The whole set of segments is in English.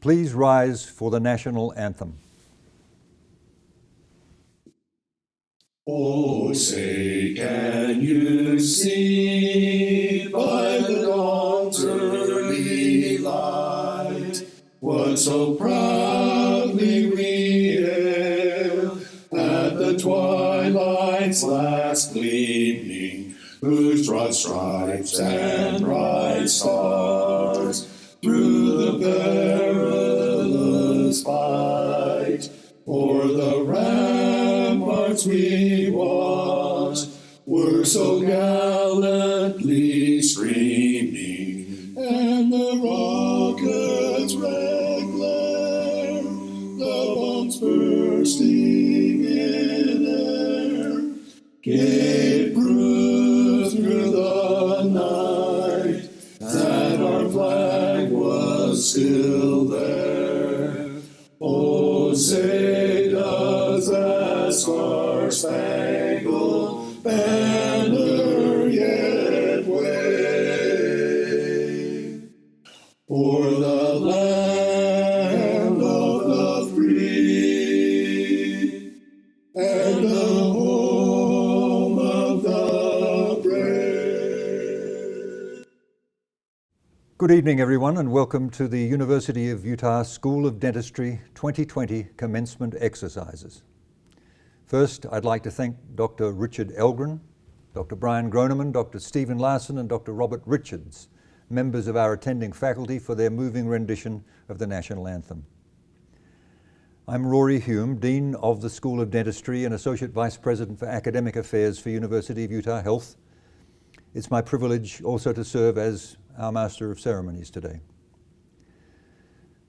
Please rise for the national anthem. Oh, say, can you see by the dawn's early light what so proudly we hailed at the twilight's last gleaming, whose broad stripes and bright stars through the perilous fight o'er the ramparts we watched were so gallantly streaming, and the rockets' red glare, the bombs bursting in air, gave proof through the night that our flag was still there. Oh, say does that star-spangled banner yet wave o'er the land of the free and the home of the brave? Good evening, everyone, and welcome to the University of Utah School of Dentistry 2020 Commencement Exercises. First, I'd like to thank Dr. Richard Elgren, Dr. Brian Groneman, Dr. Stephen Larson, and Dr. Robert Richards, members of our attending faculty, for their moving rendition of the national anthem. I'm Rory Hume, Dean of the School of Dentistry and Associate Vice President for Academic Affairs for University of Utah Health. It's my privilege also to serve as our Master of Ceremonies today.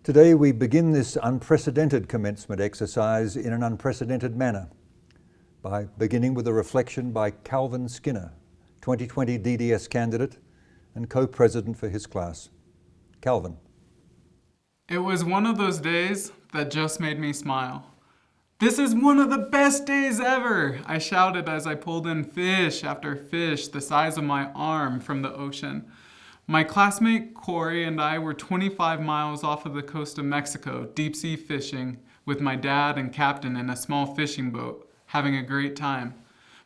Today we begin this unprecedented commencement exercise in an unprecedented manner by beginning with a reflection by Calvin Skinner, 2020 DDS candidate and co-president for his class. Calvin. It was one of those days that just made me smile. "This is one of the best days ever!" I shouted as I pulled in fish after fish the size of my arm from the ocean. My classmate Corey and I were 25 miles off of the coast of Mexico, deep sea fishing with my dad and captain in a small fishing boat, having a great time.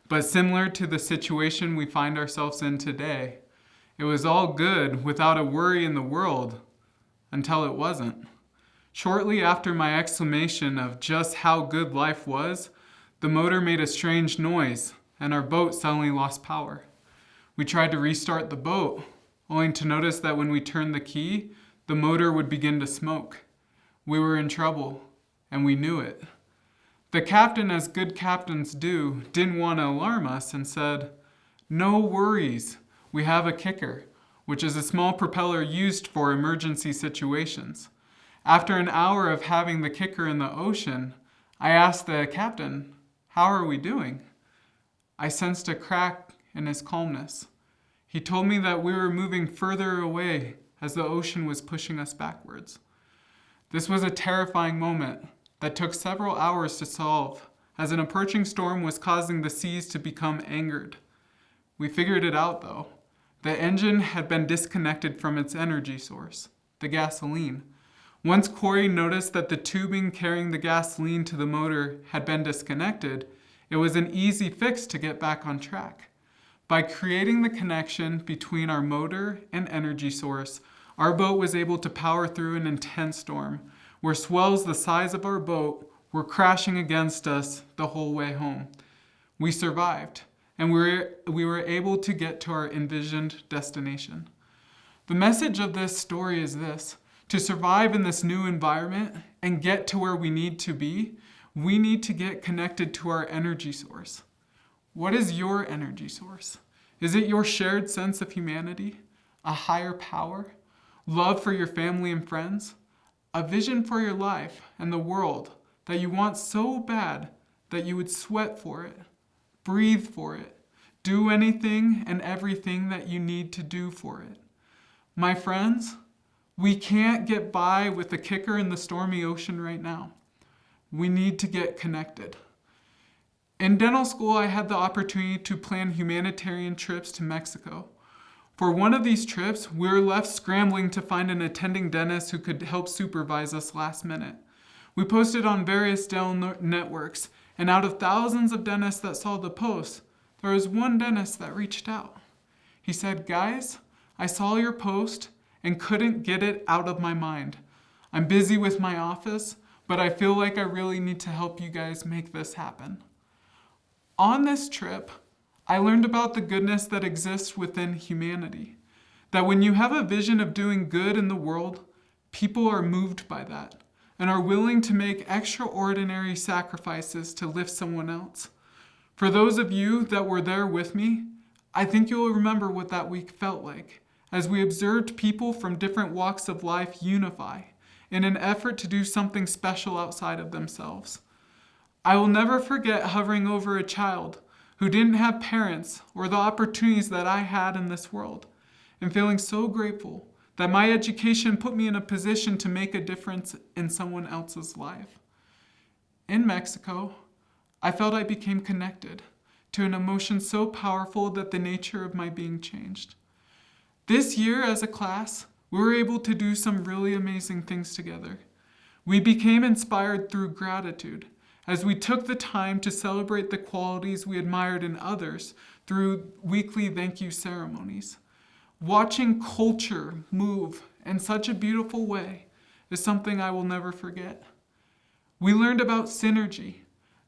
But similar to the situation we find ourselves in today, it was all good without a worry in the world, until it wasn't. Shortly after my exclamation of just how good life was, the motor made a strange noise and our boat suddenly lost power. We tried to restart the boat, only to notice that when we turned the key, the motor would begin to smoke. We were in trouble, and we knew it. The captain, as good captains do, didn't want to alarm us and said, "No worries, we have a kicker," which is a small propeller used for emergency situations. After an hour of having the kicker in the ocean, I asked the captain, "How are we doing?" I sensed a crack in his calmness. He told me that we were moving further away as the ocean was pushing us backwards. This was a terrifying moment that took several hours to solve, as an approaching storm was causing the seas to become angered. We figured it out though. The engine had been disconnected from its energy source, the gasoline. Once Corey noticed that the tubing carrying the gasoline to the motor had been disconnected, it was an easy fix to get back on track. By creating the connection between our motor and energy source, our boat was able to power through an intense storm, where swells the size of our boat were crashing against us the whole way home. We survived, and we were able to get to our envisioned destination. The message of this story is this: to survive in this new environment and get to where we need to be, we need to get connected to our energy source. What is your energy source? Is it your shared sense of humanity, a higher power, love for your family and friends, a vision for your life and the world that you want so bad that you would sweat for it, breathe for it, do anything and everything that you need to do for it? My friends, we can't get by with the kicker in the stormy ocean right now. We need to get connected. In dental school, I had the opportunity to plan humanitarian trips to Mexico. For one of these trips, we were left scrambling to find an attending dentist who could help supervise us last minute. We posted on various dental networks, and out of thousands of dentists that saw the post, there was one dentist that reached out. He said, "Guys, I saw your post and couldn't get it out of my mind. I'm busy with my office, but I feel like I really need to help you guys make this happen." On this trip, I learned about the goodness that exists within humanity. That when you have a vision of doing good in the world, people are moved by that and are willing to make extraordinary sacrifices to lift someone else. For those of you that were there with me, I think you'll remember what that week felt like, as we observed people from different walks of life unify in an effort to do something special outside of themselves. I will never forget hovering over a child who didn't have parents or the opportunities that I had in this world, and feeling so grateful that my education put me in a position to make a difference in someone else's life. In Mexico, I felt I became connected to an emotion so powerful that the nature of my being changed. This year as a class, we were able to do some really amazing things together. We became inspired through gratitude as we took the time to celebrate the qualities we admired in others through weekly thank you ceremonies. Watching culture move in such a beautiful way is something I will never forget. We learned about synergy,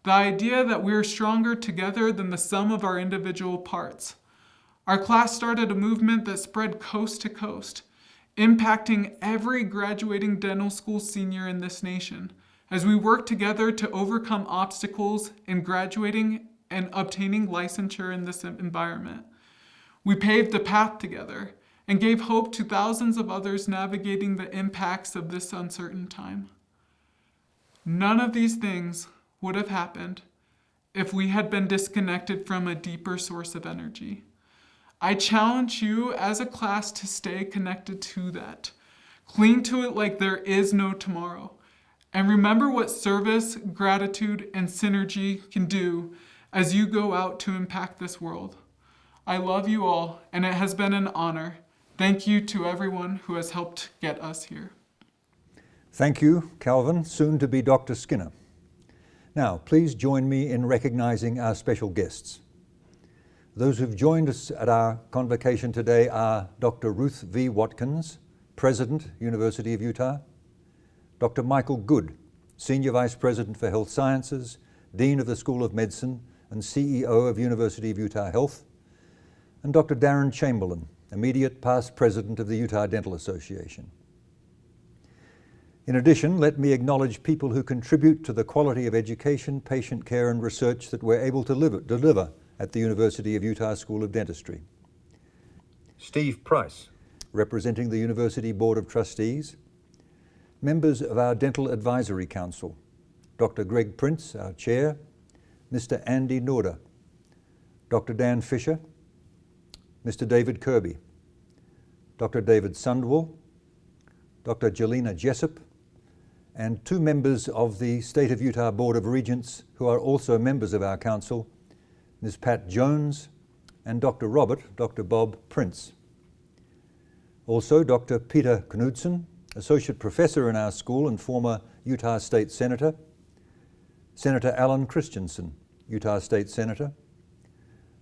the idea that we are stronger together than the sum of our individual parts. Our class started a movement that spread coast to coast, impacting every graduating dental school senior in this nation, as we work together to overcome obstacles in graduating and obtaining licensure in this environment. We paved the path together and gave hope to thousands of others navigating the impacts of this uncertain time. None of these things would have happened if we had been disconnected from a deeper source of energy. I challenge you as a class to stay connected to that. Cling to it like there is no tomorrow. And remember what service, gratitude, and synergy can do as you go out to impact this world. I love you all, and it has been an honor. Thank you to everyone who has helped get us here. Thank you, Calvin, soon to be Dr. Skinner. Now, please join me in recognizing our special guests. Those who've joined us at our convocation today are Dr. Ruth V. Watkins, President, University of Utah, Dr. Michael Good, Senior Vice President for Health Sciences, Dean of the School of Medicine, and CEO of University of Utah Health, and Dr. Darren Chamberlain, immediate past President of the Utah Dental Association. In addition, let me acknowledge people who contribute to the quality of education, patient care, and research that we're able to deliver at the University of Utah School of Dentistry. Steve Price, representing the University Board of Trustees, members of our Dental Advisory Council, Dr. Greg Prince, our Chair, Mr. Andy Norda, Dr. Dan Fisher, Mr. David Kirby, Dr. David Sundwall, Dr. Jelena Jessup, and two members of the State of Utah Board of Regents who are also members of our council, Ms. Pat Jones and Dr. Bob Prince. Also, Dr. Peter Knudsen, Associate Professor in our school and former Utah State Senator, Senator Alan Christensen, Utah State Senator,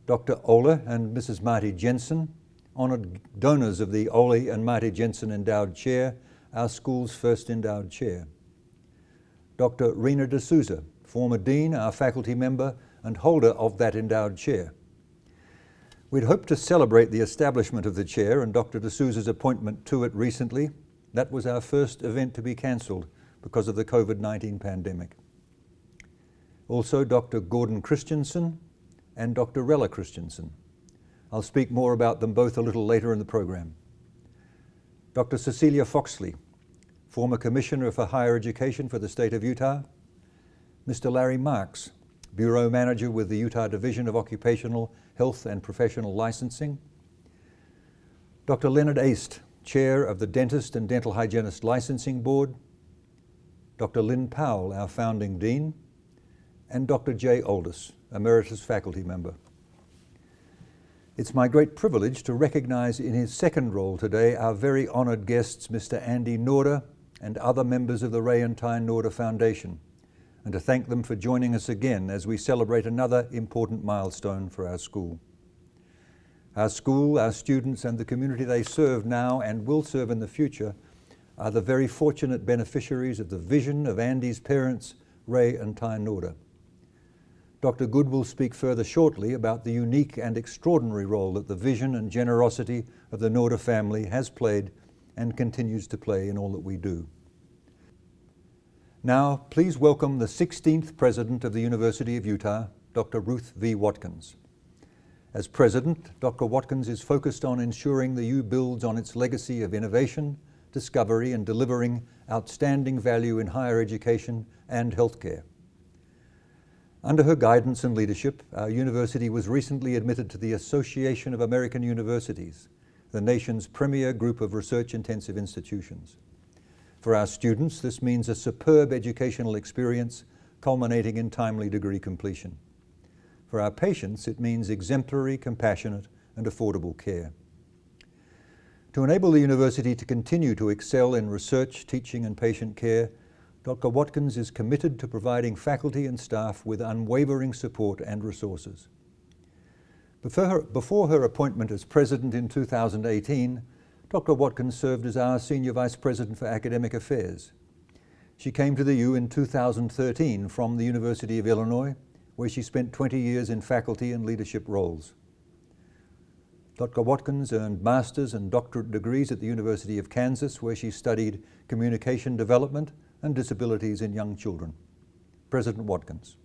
Dr. Ola and Mrs. Marty Jensen, honored donors of the Ole and Marty Jensen Endowed Chair, our school's first endowed chair. Dr. Rena D'Souza, former dean, our faculty member, and holder of that endowed chair. We'd hoped to celebrate the establishment of the chair and Dr. D'Souza's appointment to it recently. That was our first event to be cancelled because of the COVID-19 pandemic. Also, Dr. Gordon Christensen and Dr. Rella Christensen. I'll speak more about them both a little later in the program. Dr. Cecilia Foxley, former Commissioner for Higher Education for the State of Utah, Mr. Larry Marks, Bureau Manager with the Utah Division of Occupational Health and Professional Licensing, Dr. Leonard Aist, Chair of the Dentist and Dental Hygienist Licensing Board, Dr. Lynn Powell, our founding Dean, and Dr. Jay Oldis, Emeritus Faculty Member. It's my great privilege to recognize in his second role today our very honored guests, Mr. Andy Norder and other members of the Ray and Ty Norder Foundation, and to thank them for joining us again as we celebrate another important milestone for our school. Our school, our students, and the community they serve now and will serve in the future are the very fortunate beneficiaries of the vision of Andy's parents, Ray and Ty Norder. Dr. Good will speak further shortly about the unique and extraordinary role that the vision and generosity of the Norder family has played and continues to play in all that we do. Now, please welcome the 16th President of the University of Utah, Dr. Ruth V. Watkins. As President, Dr. Watkins is focused on ensuring the U builds on its legacy of innovation, discovery, and delivering outstanding value in higher education and healthcare. Under her guidance and leadership, our university was recently admitted to the Association of American Universities, the nation's premier group of research-intensive institutions. For our students, this means a superb educational experience culminating in timely degree completion. For our patients, it means exemplary, compassionate, and affordable care. To enable the university to continue to excel in research, teaching, and patient care, Dr. Watkins is committed to providing faculty and staff with unwavering support and resources. Before her appointment as president in 2018, Dr. Watkins served as our Senior Vice President for Academic Affairs. She came to the U in 2013 from the University of Illinois, where she spent 20 years in faculty and leadership roles. Dr. Watkins earned master's and doctorate degrees at the University of Kansas, where she studied communication development and disabilities in young children. President Watkins.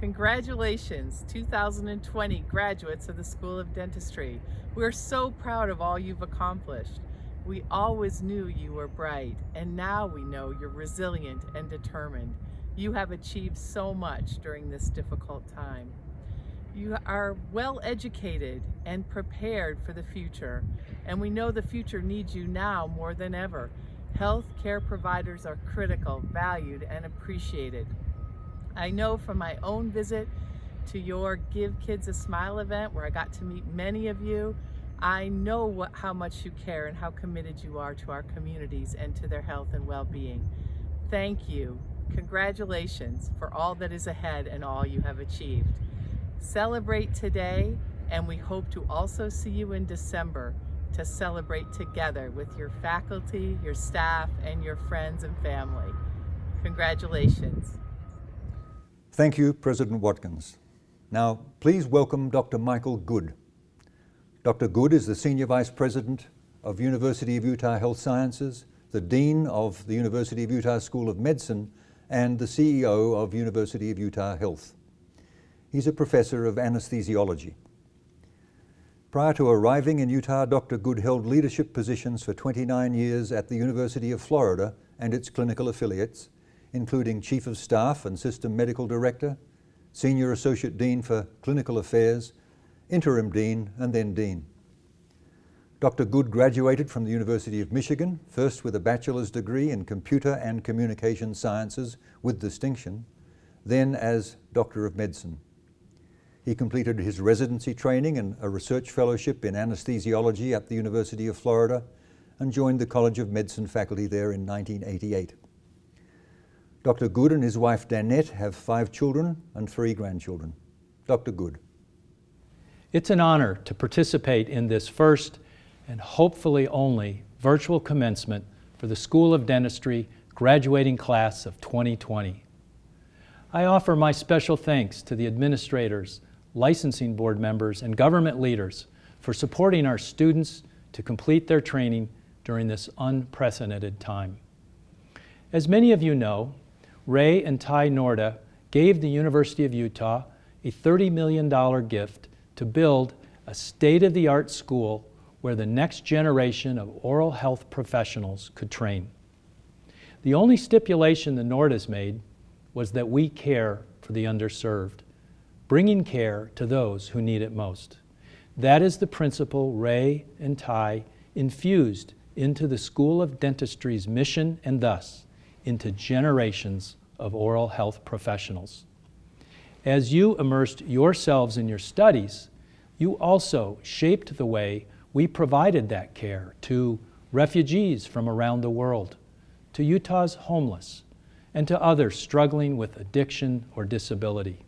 Congratulations, 2020 graduates of the School of Dentistry. We're so proud of all you've accomplished. We always knew you were bright, and now we know you're resilient and determined. You have achieved so much during this difficult time. You are well educated and prepared for the future, and we know the future needs you now more than ever. Health care providers are critical, valued, and appreciated. I know from my own visit to your Give Kids a Smile event, where I got to meet many of you, I know how much you care and how committed you are to our communities and to their health and well-being. Thank you. Congratulations for all that is ahead and all you have achieved. Celebrate today, and we hope to also see you in December to celebrate together with your faculty, your staff, and your friends and family. Congratulations. Thank you, President Watkins. Now, please welcome Dr. Michael Good. Dr. Good is the Senior Vice President of University of Utah Health Sciences, the Dean of the University of Utah School of Medicine, and the CEO of University of Utah Health. He's a professor of anesthesiology. Prior to arriving in Utah, Dr. Good held leadership positions for 29 years at the University of Florida and its clinical affiliates, including Chief of Staff and System Medical Director, Senior Associate Dean for Clinical Affairs, Interim Dean, and then Dean. Dr. Good graduated from the University of Michigan, first with a bachelor's degree in Computer and Communication Sciences with distinction, then as Doctor of Medicine. He completed his residency training and a research fellowship in anesthesiology at the University of Florida and joined the College of Medicine faculty there in 1988. Dr. Good and his wife Danette have 5 children and 3 grandchildren. Dr. Good. It's an honor to participate in this first and hopefully only virtual commencement for the School of Dentistry graduating class of 2020. I offer my special thanks to the administrators, licensing board members, and government leaders for supporting our students to complete their training during this unprecedented time. As many of you know, Ray and Ty Norder gave the University of Utah a $30 million gift to build a state-of-the-art school where the next generation of oral health professionals could train. The only stipulation the Norders made was that we care for the underserved, bringing care to those who need it most. That is the principle Ray and Ty infused into the School of Dentistry's mission and thus into generations of oral health professionals. As you immersed yourselves in your studies, you also shaped the way we provided that care to refugees from around the world, to Utah's homeless, and to others struggling with addiction or disability,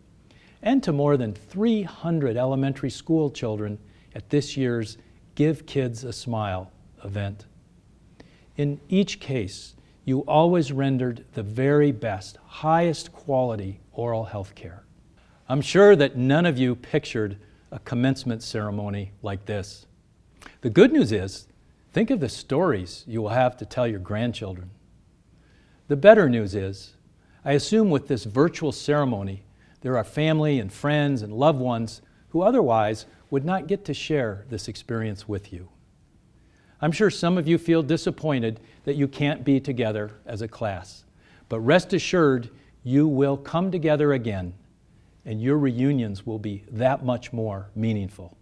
and to more than 300 elementary school children at this year's Give Kids a Smile event. In each case, you always rendered the very best, highest quality oral health care. I'm sure that none of you pictured a commencement ceremony like this. The good news is, think of the stories you will have to tell your grandchildren. The better news is, I assume with this virtual ceremony, there are family and friends and loved ones who otherwise would not get to share this experience with you. I'm sure some of you feel disappointed that you can't be together as a class, but rest assured you will come together again, and your reunions will be that much more meaningful.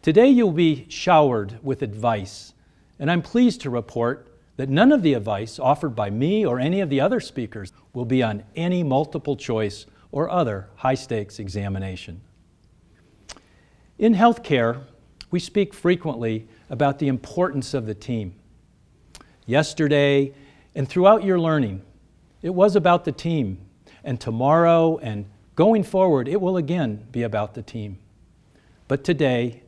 Today you'll be showered with advice, and I'm pleased to report that none of the advice offered by me or any of the other speakers will be on any multiple choice or other high-stakes examination. In healthcare, we speak frequently about the importance of the team. Yesterday and throughout your learning, it was about the team, and tomorrow and going forward, it will again be about the team. But today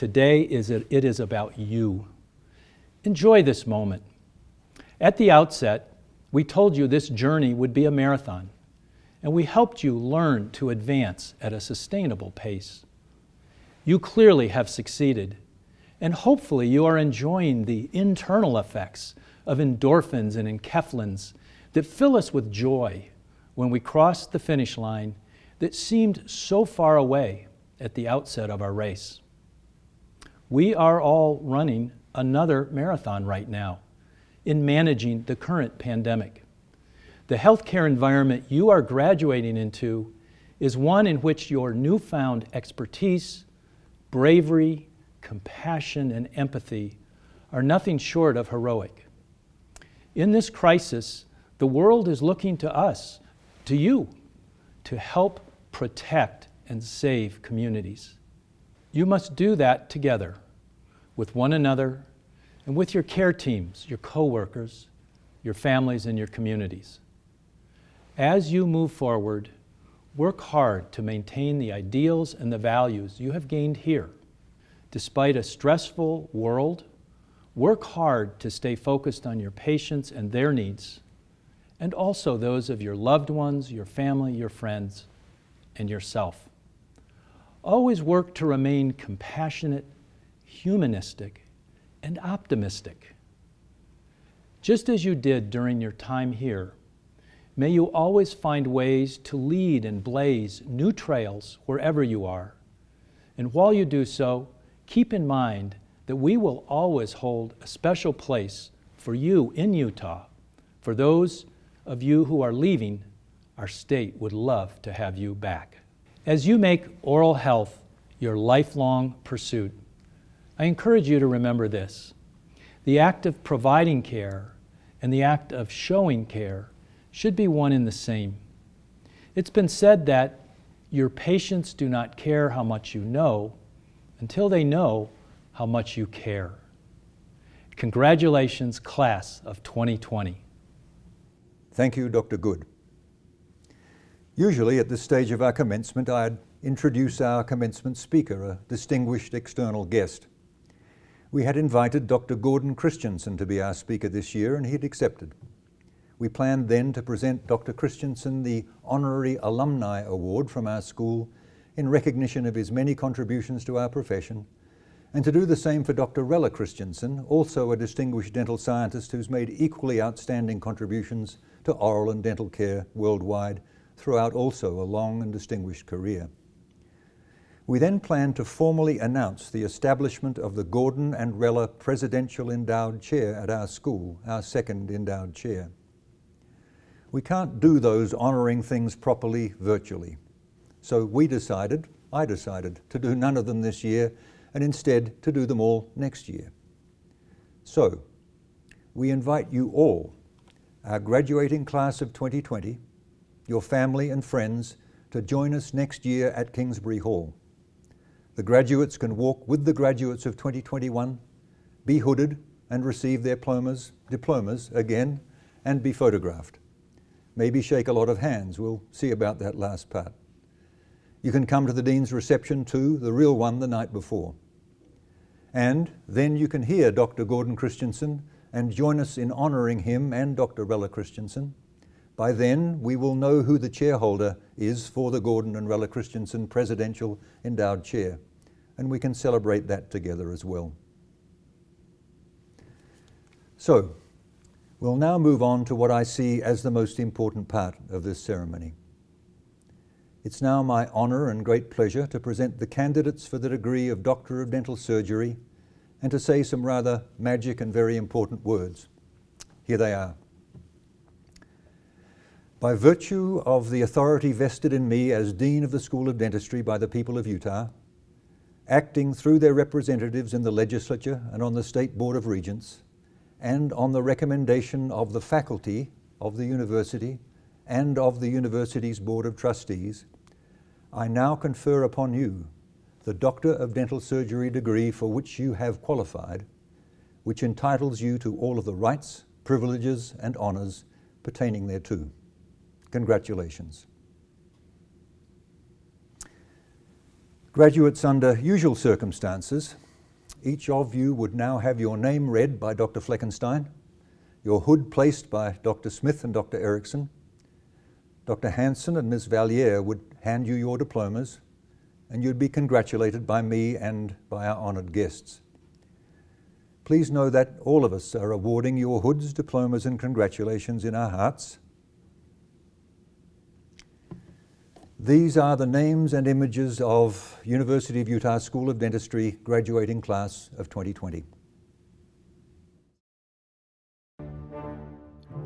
it is about you. Enjoy this moment. At the outset, we told you this journey would be a marathon, and we helped you learn to advance at a sustainable pace. You clearly have succeeded, and hopefully you are enjoying the internal effects of endorphins and enkephalins that fill us with joy when we cross the finish line that seemed so far away at the outset of our race. We are all running another marathon right now in managing the current pandemic. The healthcare environment you are graduating into is one in which your newfound expertise, bravery, compassion, and empathy are nothing short of heroic. In this crisis, the world is looking to us, to you, to help protect and save communities. You must do that together with one another and with your care teams, your coworkers, your families, and your communities. As you move forward, work hard to maintain the ideals and the values you have gained here. Despite a stressful world, work hard to stay focused on your patients and their needs, and also those of your loved ones, your family, your friends, and yourself. Always work to remain compassionate, humanistic, and optimistic. Just as you did during your time here, may you always find ways to lead and blaze new trails wherever you are. And while you do so, keep in mind that we will always hold a special place for you in Utah. For those of you who are leaving, our state would love to have you back. As you make oral health your lifelong pursuit, I encourage you to remember this. The act of providing care and the act of showing care should be one and the same. It's been said that your patients do not care how much you know until they know how much you care. Congratulations, class of 2020. Thank you, Dr. Good. Usually at this stage of our commencement, I'd introduce our commencement speaker, a distinguished external guest. We had invited Dr. Gordon Christensen to be our speaker this year, and he'd accepted. We planned then to present Dr. Christensen the Honorary Alumni Award from our school in recognition of his many contributions to our profession, and to do the same for Dr. Rella Christensen, also a distinguished dental scientist who's made equally outstanding contributions to oral and dental care worldwide throughout also a long and distinguished career. We then planned to formally announce the establishment of the Gordon and Rella Presidential Endowed Chair at our school, our second endowed chair. We can't do those honoring things properly virtually. So I decided to do none of them this year and instead to do them all next year. So we invite you all, our graduating class of 2020, your family and friends, to join us next year at Kingsbury Hall. The graduates can walk with the graduates of 2021, be hooded and receive their diplomas again, and be photographed. Maybe shake a lot of hands. We'll see about that last part. You can come to the Dean's reception too, the real one the night before. And then you can hear Dr. Gordon Christensen and join us in honouring him and Dr. Rella Christensen. By then, we will know who the chairholder is for the Gordon and Rella Christensen Presidential Endowed Chair, and we can celebrate that together as well. So, we'll now move on to what I see as the most important part of this ceremony. It's now my honour and great pleasure to present the candidates for the degree of Doctor of Dental Surgery and to say some rather magic and very important words. Here they are. By virtue of the authority vested in me as Dean of the School of Dentistry by the people of Utah, acting through their representatives in the legislature and on the State Board of Regents, and on the recommendation of the faculty of the university and of the university's Board of Trustees, I now confer upon you the Doctor of Dental Surgery degree for which you have qualified, which entitles you to all of the rights, privileges, and honours pertaining thereto. Congratulations. Graduates, under usual circumstances, each of you would now have your name read by Dr. Fleckenstein, your hood placed by Dr. Smith and Dr. Erickson. Dr. Hansen and Ms. Valier would hand you your diplomas, and you'd be congratulated by me and by our honoured guests. Please know that all of us are awarding your hoods, diplomas, and congratulations in our hearts. These are the names and images of University of Utah School of Dentistry graduating class of 2020.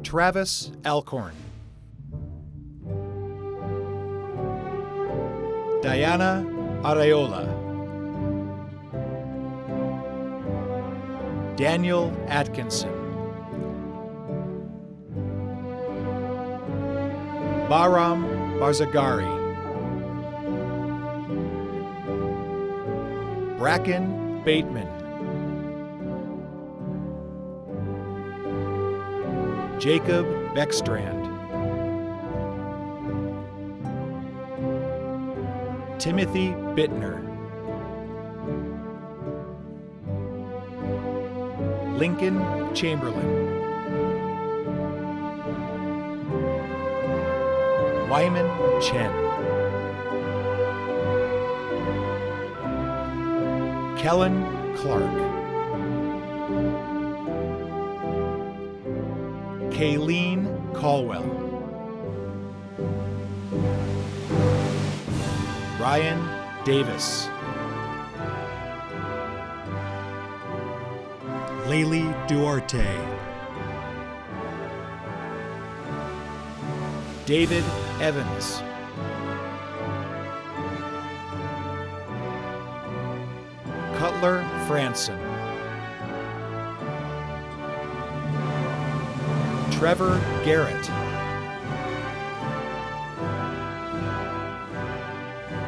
Travis Alcorn, Diana Areola, Daniel Atkinson, Bahram Barzagari, Bracken Bateman, Jacob Beckstrand, Timothy Bittner, Lincoln Chamberlain, Wyman Chen, Kellen Clark, Kayleen Caldwell, Ryan Davis, Laylee Duarte, David Evans, Cutler Franson, Trevor Garrett,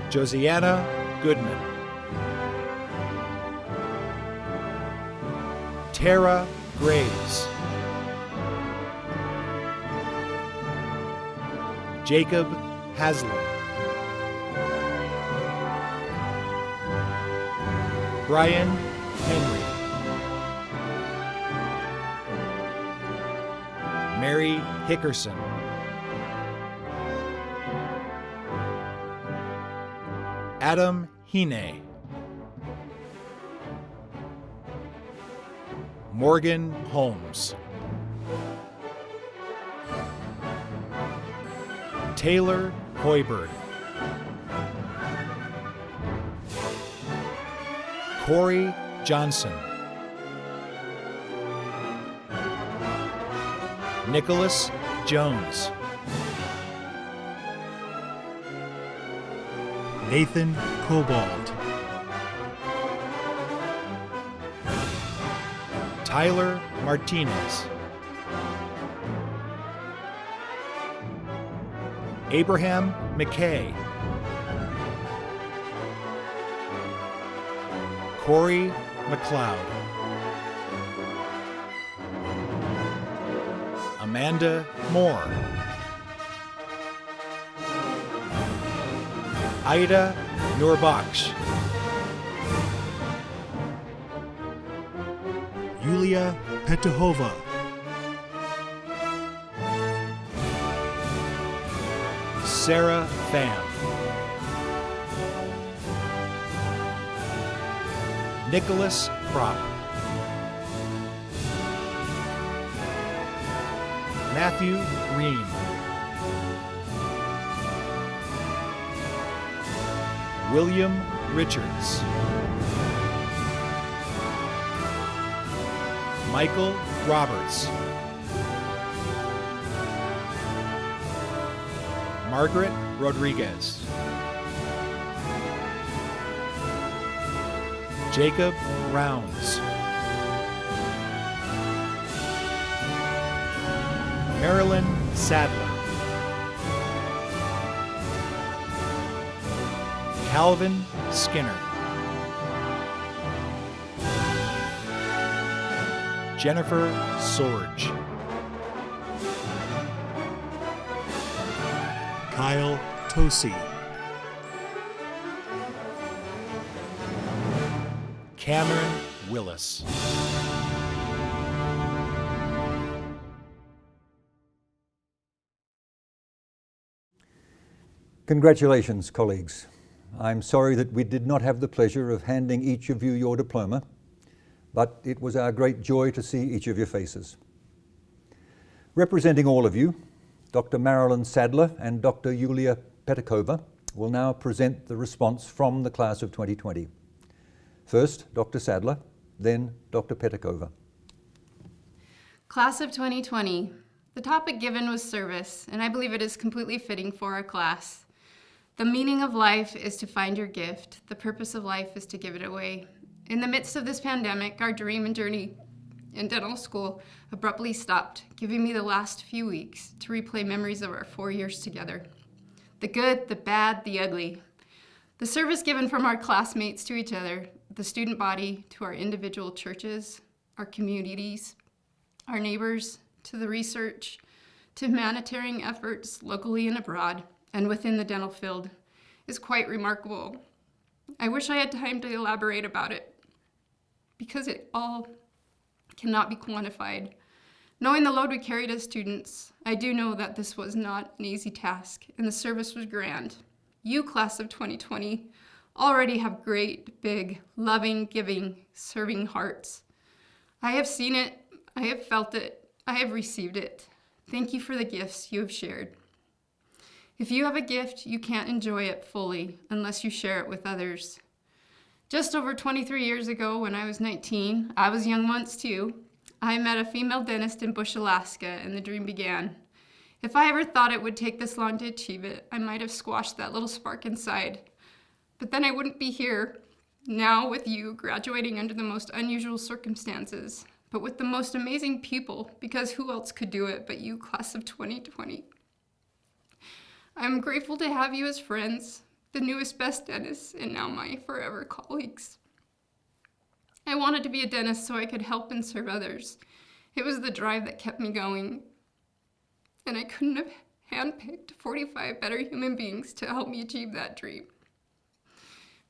Josiana Goodman, Tara Graves, Jacob Haslam, Brian Henry, Mary Hickerson, Adam Hine, Morgan Holmes, Taylor Hoiberg, Corey Johnson, Nicholas Jones, Nathan Cobalt, Tyler Martinez, Abraham McKay, Corey McLeod. Amanda Moore. Ida Nurbaksh. Yulia Petahova. Sarah Pham. Nicholas Prop. Matthew Ream. William Richards. Michael Roberts. Margaret Rodriguez. Jacob Rounds. Marilyn Sadler. Calvin Skinner. Jennifer Sorge. Kyle Tosi. Cameron Willis. Congratulations, colleagues. I'm sorry that we did not have the pleasure of handing each of you your diploma, but it was our great joy to see each of your faces. Representing all of you, Dr. Marilyn Sadler and Dr. Yulia Petakova will now present the response from the class of 2020. First, Dr. Sadler, then Dr. Petakova. Class of 2020. The topic given was service, and I believe it is completely fitting for our class. The meaning of life is to find your gift. The purpose of life is to give it away. In the midst of this pandemic, our dream and journey in dental school abruptly stopped, giving me the last few weeks to replay memories of our 4 years together. The good, the bad, the ugly. The service given from our classmates to each other, the student body to our individual churches, our communities, our neighbors, to the research, to humanitarian efforts locally and abroad, and within the dental field, is quite remarkable. I wish I had time to elaborate about it, because it all cannot be quantified. Knowing the load we carried as students, I do know that this was not an easy task, and the service was grand. You, class of 2020, already have great, big, loving, giving, serving hearts. I have seen it, I have felt it, I have received it. Thank you for the gifts you have shared. If you have a gift, you can't enjoy it fully unless you share it with others. Just over 23 years ago, when I was 19, I was young once too, I met a female dentist in Bush, Alaska, and the dream began. If I ever thought it would take this long to achieve it, I might have squashed that little spark inside. But then I wouldn't be here, now with you, graduating under the most unusual circumstances, but with the most amazing people, because who else could do it but you, class of 2020? I'm grateful to have you as friends, the newest best dentists, and now my forever colleagues. I wanted to be a dentist so I could help and serve others. It was the drive that kept me going, and I couldn't have handpicked 45 better human beings to help me achieve that dream.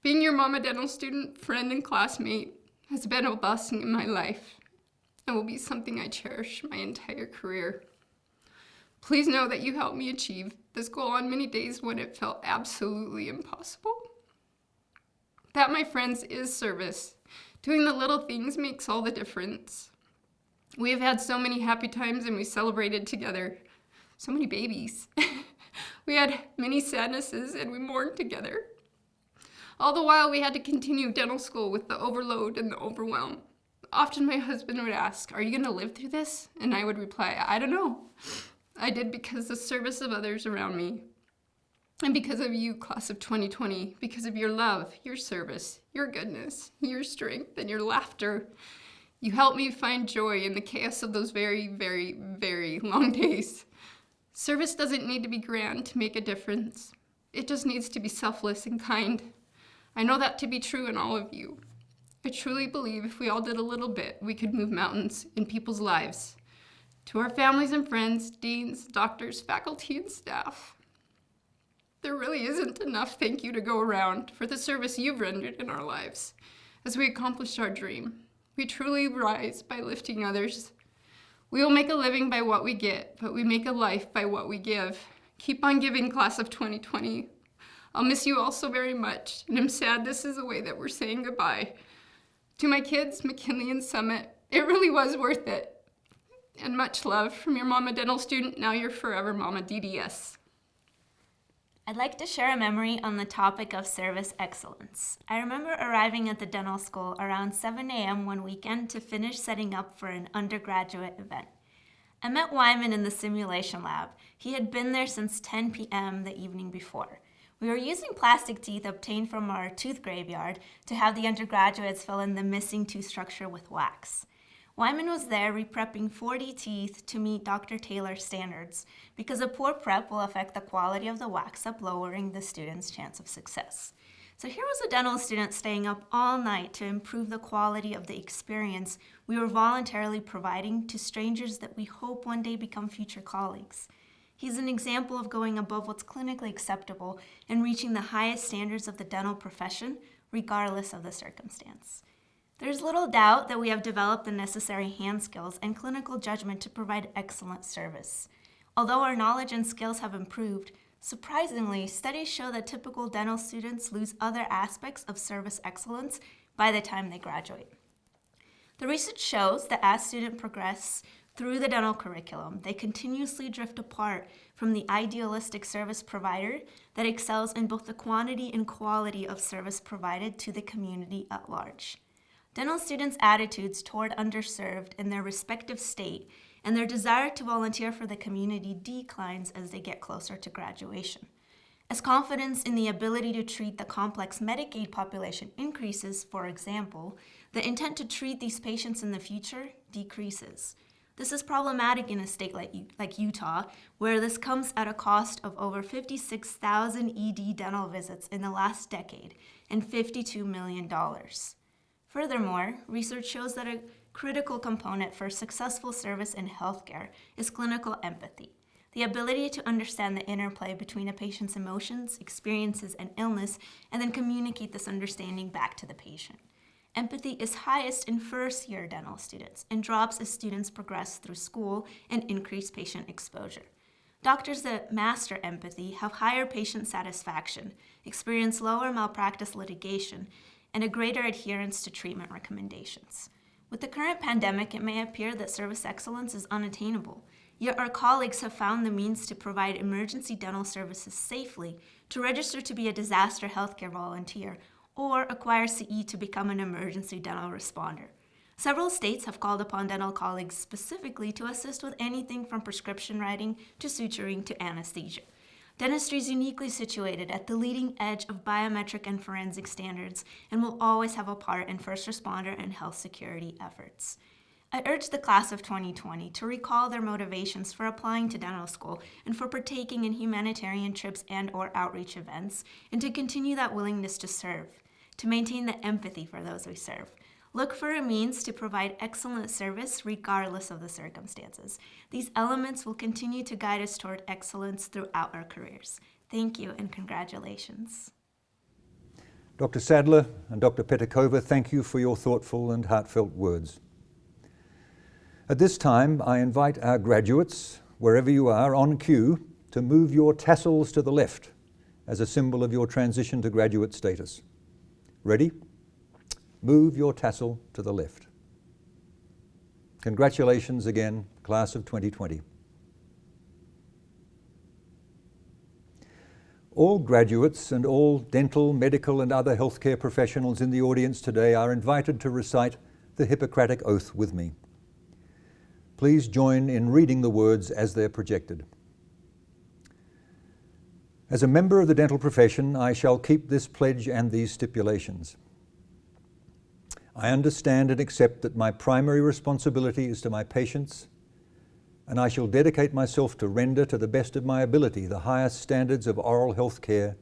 Being your mama dental student, friend, and classmate has been a blessing in my life and will be something I cherish my entire career. Please know that you helped me achieve this goal on many days when it felt absolutely impossible. That, my friends, is service. Doing the little things makes all the difference. We have had so many happy times and we celebrated together. So many babies. We had many sadnesses and we mourned together. All the while we had to continue dental school with the overload and the overwhelm. Often my husband would ask, "Are you going to live through this?" And I would reply, "I don't know." I did because of the service of others around me. And because of you, class of 2020, because of your love, your service, your goodness, your strength, and your laughter. You helped me find joy in the chaos of those very, very, very long days. Service doesn't need to be grand to make a difference. It just needs to be selfless and kind. I know that to be true in all of you. I truly believe if we all did a little bit, we could move mountains in people's lives. To our families and friends, deans, doctors, faculty, and staff, there really isn't enough thank you to go around for the service you've rendered in our lives as we accomplished our dream. We truly rise by lifting others. We will make a living by what we get, but we make a life by what we give. Keep on giving, class of 2020. I'll miss you all so very much, and I'm sad this is the way that we're saying goodbye. To my kids, McKinley and Summit, it really was worth it. And much love from your Mama Dental student, now your forever Mama DDS. I'd like to share a memory on the topic of service excellence. I remember arriving at the dental school around 7 a.m. one weekend to finish setting up for an undergraduate event. I met Wyman in the simulation lab. He had been there since 10 p.m. the evening before. We were using plastic teeth obtained from our tooth graveyard to have the undergraduates fill in the missing tooth structure with wax. Wyman was there re-prepping 40 teeth to meet Dr. Taylor's standards because a poor prep will affect the quality of the wax up, lowering the student's chance of success. So here was a dental student staying up all night to improve the quality of the experience we were voluntarily providing to strangers that we hope one day become future colleagues. He's an example of going above what's clinically acceptable and reaching the highest standards of the dental profession, regardless of the circumstance. There's little doubt that we have developed the necessary hand skills and clinical judgment to provide excellent service. Although our knowledge and skills have improved, surprisingly, studies show that typical dental students lose other aspects of service excellence by the time they graduate. The research shows that as students progress through the dental curriculum, they continuously drift apart from the idealistic service provider that excels in both the quantity and quality of service provided to the community at large. Dental students' attitudes toward underserved in their respective state and their desire to volunteer for the community declines as they get closer to graduation. As confidence in the ability to treat the complex Medicaid population increases, for example, the intent to treat these patients in the future decreases. This is problematic in a state like Utah, where this comes at a cost of over 56,000 ED dental visits in the last decade and $52 million. Furthermore, research shows that a critical component for successful service in healthcare is clinical empathy, the ability to understand the interplay between a patient's emotions, experiences, and illness, and then communicate this understanding back to the patient. Empathy is highest in first-year dental students and drops as students progress through school and increase patient exposure. Doctors that master empathy have higher patient satisfaction, experience lower malpractice litigation, and a greater adherence to treatment recommendations. With the current pandemic, it may appear that service excellence is unattainable, yet our colleagues have found the means to provide emergency dental services safely, to register to be a disaster healthcare volunteer, or acquire CE to become an emergency dental responder. Several states have called upon dental colleagues specifically to assist with anything from prescription writing to suturing to anesthesia. Dentistry is uniquely situated at the leading edge of biometric and forensic standards and will always have a part in first responder and health security efforts. I urge the class of 2020 to recall their motivations for applying to dental school and for partaking in humanitarian trips and/or outreach events, and to continue that willingness to serve, to maintain the empathy for those we serve. Look for a means to provide excellent service regardless of the circumstances. These elements will continue to guide us toward excellence throughout our careers. Thank you and congratulations. Dr. Sadler and Dr. Petikova, thank you for your thoughtful and heartfelt words. At this time, I invite our graduates, wherever you are, on cue, to move your tassels to the left as a symbol of your transition to graduate status. Ready? Move your tassel to the left. Congratulations again, class of 2020. All graduates and all dental, medical, and other healthcare professionals in the audience today are invited to recite the Hippocratic Oath with me. Please join in reading the words as they're projected. As a member of the dental profession, I shall keep this pledge and these stipulations. I understand and accept that my primary responsibility is to my patients, and I shall dedicate myself to render to the best of my ability the highest standards of oral health care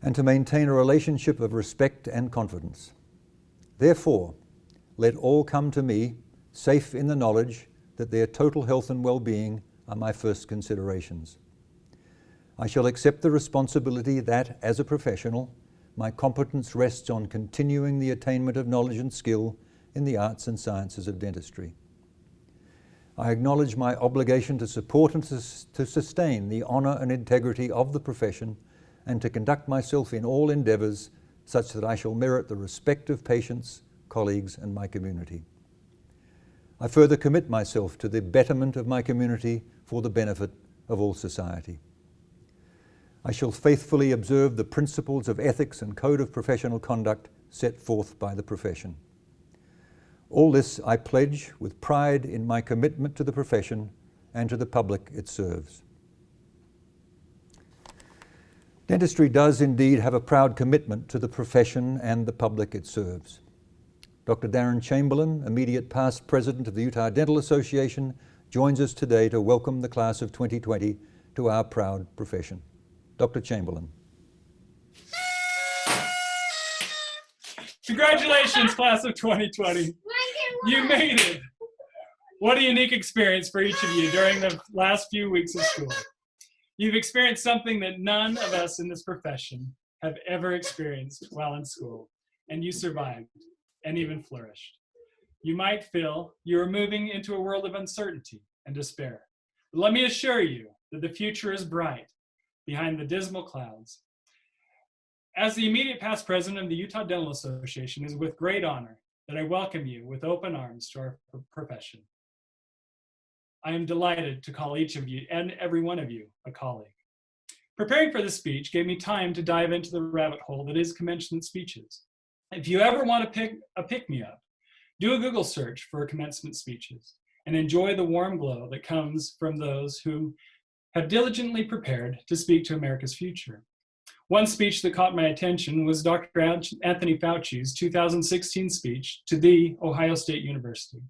and to maintain a relationship of respect and confidence. Therefore, let all come to me, safe in the knowledge that their total health and well-being are my first considerations. I shall accept the responsibility that, as a professional, my competence rests on continuing the attainment of knowledge and skill in the arts and sciences of dentistry. I acknowledge my obligation to support and to sustain the honour and integrity of the profession and to conduct myself in all endeavours such that I shall merit the respect of patients, colleagues and my community. I further commit myself to the betterment of my community for the benefit of all society. I shall faithfully observe the principles of ethics and code of professional conduct set forth by the profession. All this I pledge with pride in my commitment to the profession and to the public it serves. Dentistry does indeed have a proud commitment to the profession and the public it serves. Dr. Darren Chamberlain, immediate past president of the Utah Dental Association, joins us today to welcome the class of 2020 to our proud profession. Dr. Chamberlain. Congratulations, class of 2020. You made it. What a unique experience for each of you during the last few weeks of school. You've experienced something that none of us in this profession have ever experienced while in school, and you survived and even flourished. You might feel you are moving into a world of uncertainty and despair. But let me assure you that the future is bright behind the dismal clouds. As the immediate past president of the Utah Dental Association, it is with great honor that I welcome you with open arms to our profession. I am delighted to call each of you and every one of you a colleague. Preparing for this speech gave me time to dive into the rabbit hole that is commencement speeches. If you ever want to pick-me-up, do a Google search for commencement speeches and enjoy the warm glow that comes from those who have diligently prepared to speak to America's future. One speech that caught my attention was Dr. Anthony Fauci's 2016 speech to the Ohio State University.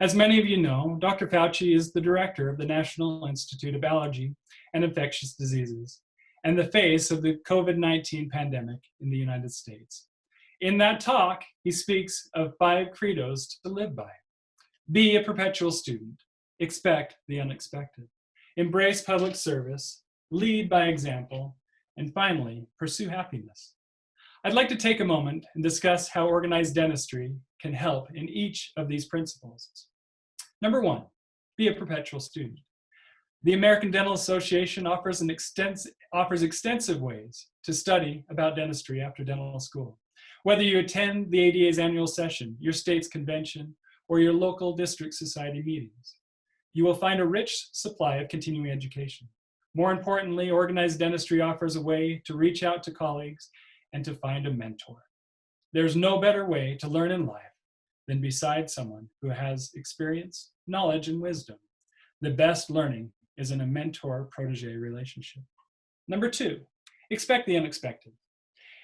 As many of you know, Dr. Fauci is the director of the National Institute of Allergy and Infectious Diseases and the face of the COVID-19 pandemic in the United States. In that talk, he speaks of 5 credos to live by. Be a perpetual student, expect the unexpected, embrace public service, lead by example, and finally, pursue happiness. I'd like to take a moment and discuss how organized dentistry can help in each of these principles. Number 1, be a perpetual student. The American Dental Association offers extensive ways to study about dentistry after dental school. Whether you attend the ADA's annual session, your state's convention, or your local district society meetings, you will find a rich supply of continuing education. More importantly, organized dentistry offers a way to reach out to colleagues and to find a mentor. There's no better way to learn in life than beside someone who has experience, knowledge, and wisdom. The best learning is in a mentor-protege relationship. Number 2, expect the unexpected.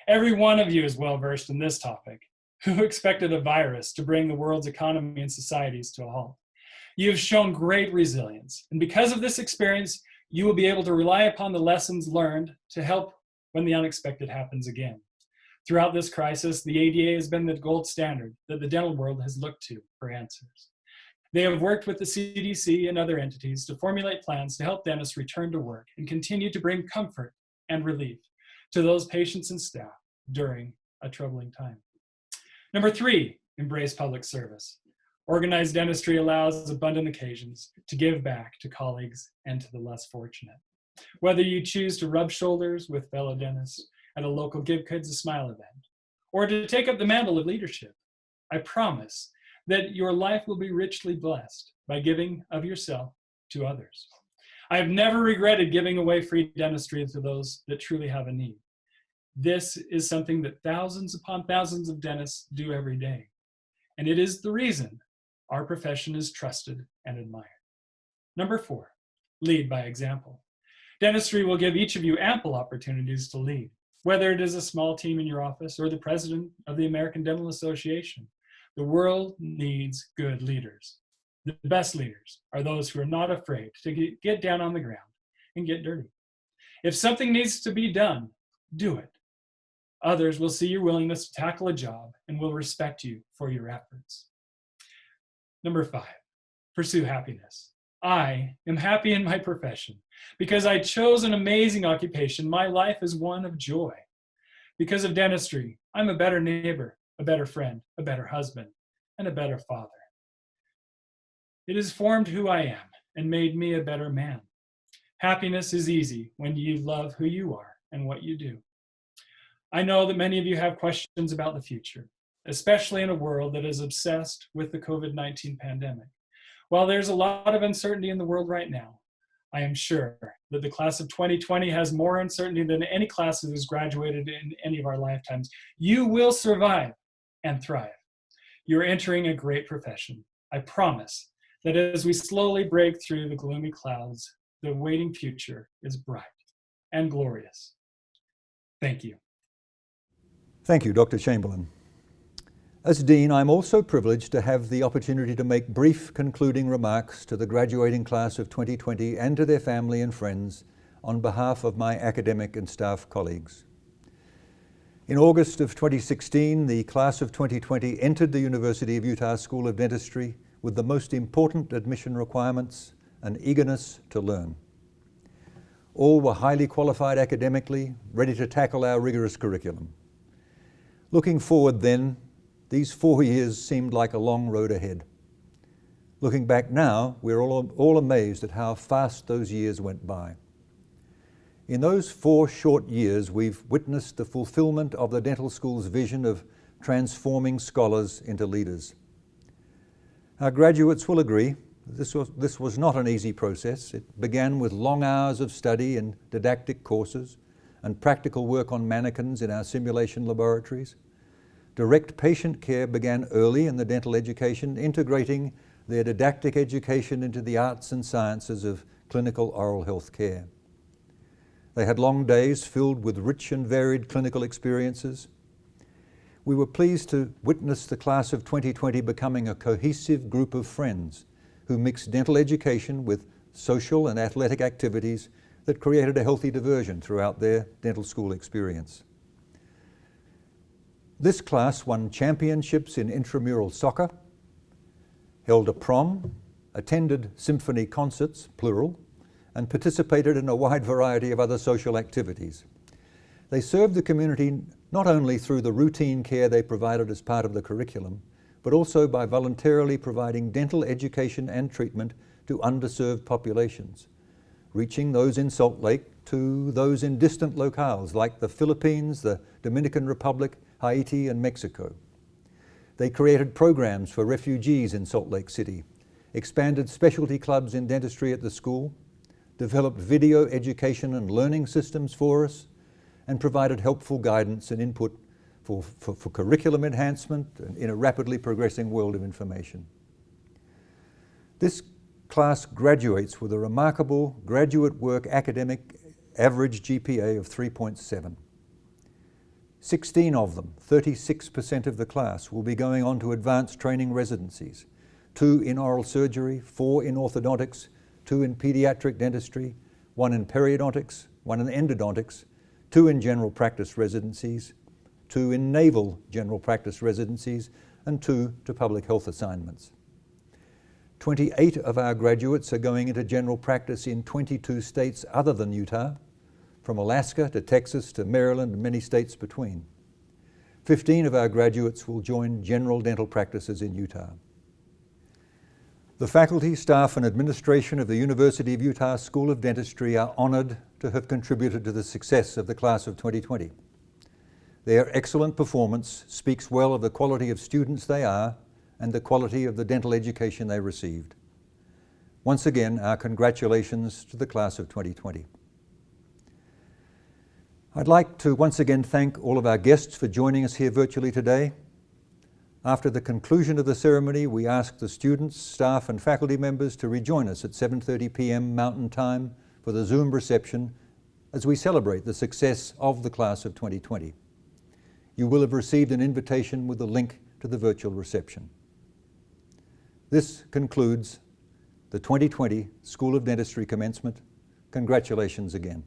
Every one of you is well-versed in this topic. Who expected a virus to bring the world's economy and societies to a halt? You have shown great resilience, and because of this experience, you will be able to rely upon the lessons learned to help when the unexpected happens again. Throughout this crisis, the ADA has been the gold standard that the dental world has looked to for answers. They have worked with the CDC and other entities to formulate plans to help dentists return to work and continue to bring comfort and relief to those patients and staff during a troubling time. Number 3, embrace public service. Organized dentistry allows abundant occasions to give back to colleagues and to the less fortunate. Whether you choose to rub shoulders with fellow dentists at a local Give Kids a Smile event, or to take up the mantle of leadership, I promise that your life will be richly blessed by giving of yourself to others. I have never regretted giving away free dentistry to those that truly have a need. This is something that thousands upon thousands of dentists do every day. And it is the reason our profession is trusted and admired. Number 4, lead by example. Dentistry will give each of you ample opportunities to lead, whether it is a small team in your office or the president of the American Dental Association. The world needs good leaders. The best leaders are those who are not afraid to get down on the ground and get dirty. If something needs to be done, do it. Others will see your willingness to tackle a job and will respect you for your efforts. Number 5, pursue happiness. I am happy in my profession. Because I chose an amazing occupation, my life is one of joy. Because of dentistry, I'm a better neighbor, a better friend, a better husband, and a better father. It has formed who I am and made me a better man. Happiness is easy when you love who you are and what you do. I know that many of you have questions about the future, especially in a world that is obsessed with the COVID-19 pandemic. While there's a lot of uncertainty in the world right now, I am sure that the class of 2020 has more uncertainty than any class that has graduated in any of our lifetimes. You will survive and thrive. You're entering a great profession. I promise that as we slowly break through the gloomy clouds, the waiting future is bright and glorious. Thank you. Thank you, Dr. Chamberlain. As Dean, I'm also privileged to have the opportunity to make brief concluding remarks to the graduating class of 2020 and to their family and friends on behalf of my academic and staff colleagues. In August of 2016, the class of 2020 entered the University of Utah School of Dentistry with the most important admission requirements and eagerness to learn. All were highly qualified academically, ready to tackle our rigorous curriculum. Looking forward then, these 4 years seemed like a long road ahead. Looking back now, we're all amazed at how fast those years went by. In those 4 short years, we've witnessed the fulfillment of the dental school's vision of transforming scholars into leaders. Our graduates will agree that this was not an easy process. It began with long hours of study and didactic courses and practical work on mannequins in our simulation laboratories. Direct patient care began early in the dental education, integrating their didactic education into the arts and sciences of clinical oral health care. They had long days filled with rich and varied clinical experiences. We were pleased to witness the class of 2020 becoming a cohesive group of friends who mixed dental education with social and athletic activities that created a healthy diversion throughout their dental school experience. This class won championships in intramural soccer, held a prom, attended symphony concerts, plural, and participated in a wide variety of other social activities. They served the community not only through the routine care they provided as part of the curriculum, but also by voluntarily providing dental education and treatment to underserved populations, reaching those in Salt Lake to those in distant locales like the Philippines, the Dominican Republic, Haiti, and Mexico. They created programs for refugees in Salt Lake City, expanded specialty clubs in dentistry at the school, developed video education and learning systems for us, and provided helpful guidance and input for curriculum enhancement in a rapidly progressing world of information. This class graduates with a remarkable graduate work academic average GPA of 3.7. 16 of them, 36% of the class, will be going on to advanced training residencies, 2 in oral surgery, 4 in orthodontics, 2 in pediatric dentistry, 1 in periodontics, 1 in endodontics, 2 in general practice residencies, 2 in naval general practice residencies, and 2 to public health assignments. 28 of our graduates are going into general practice in 22 states other than Utah, from Alaska to Texas to Maryland and many states between. 15 of our graduates will join general dental practices in Utah. The faculty, staff, and administration of the University of Utah School of Dentistry are honored to have contributed to the success of the class of 2020. Their excellent performance speaks well of the quality of students they are and the quality of the dental education they received. Once again, our congratulations to the class of 2020. I'd like to once again thank all of our guests for joining us here virtually today. After the conclusion of the ceremony, we ask the students, staff, and faculty members to rejoin us at 7:30 p.m. Mountain Time for the Zoom reception as we celebrate the success of the class of 2020. You will have received an invitation with a link to the virtual reception. This concludes the 2020 School of Dentistry commencement. Congratulations again.